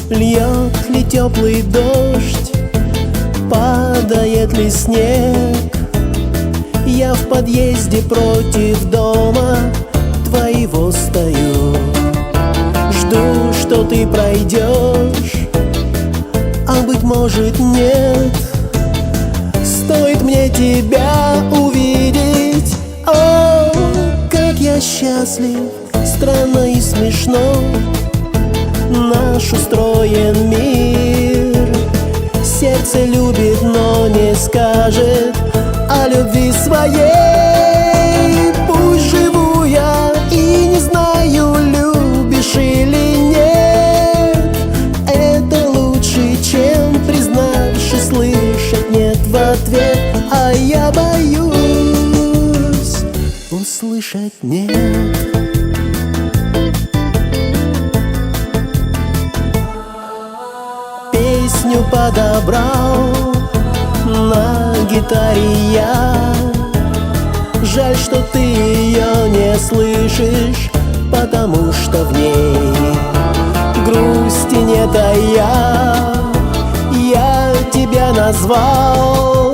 Льет ли теплый дождь, падает ли снег, я в подъезде против дома твоего стою. Жду, что ты пройдешь, а быть может нет. Стоит мне тебя увидеть, о, как я счастлив, странно и смешно наш устроен мир. Сердце любит, но не скажет о любви своей. Пусть живу я и не знаю, любишь или нет. Это лучше, чем признашь и слышать нет в ответ. А я боюсь услышать нет. Песню подобрал на гитаре я. Жаль, что ты ее не слышишь, потому что в ней грусти нет, а я тебя назвал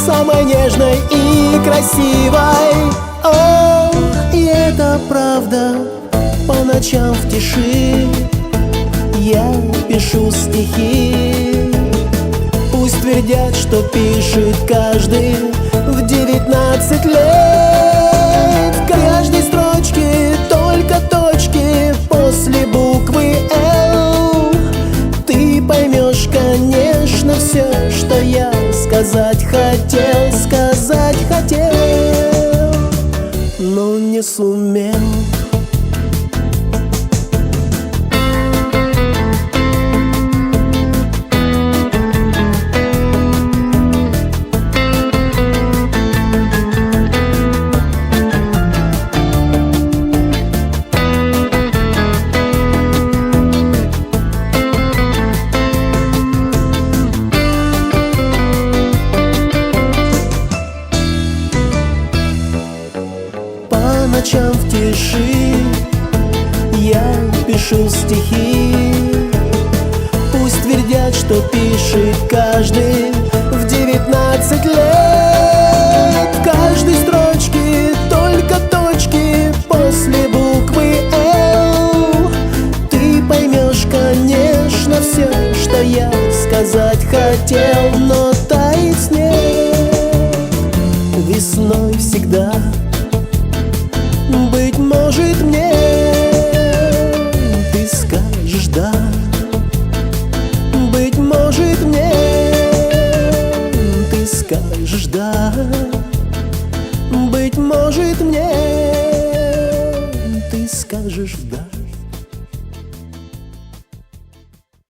самой нежной и красивой. О, и это правда, по ночам в тиши я пишу стихи. Пусть твердят, что пишет каждый в 19 лет. В каждой строчке только точки после буквы «Л». Ты поймешь, конечно, все, что я сказать хотел, но не сумел. По ночам в тиши я пишу стихи. Пусть твердят, что пишет каждый в 19 лет. В каждой строчке только точки после буквы «Л». Ты поймешь, конечно, все, что я сказать хотел, но тает снег весной всегда. Быть может, мне ты скажешь да. Быть может, мне ты скажешь да. Быть может, мне ты скажешь да.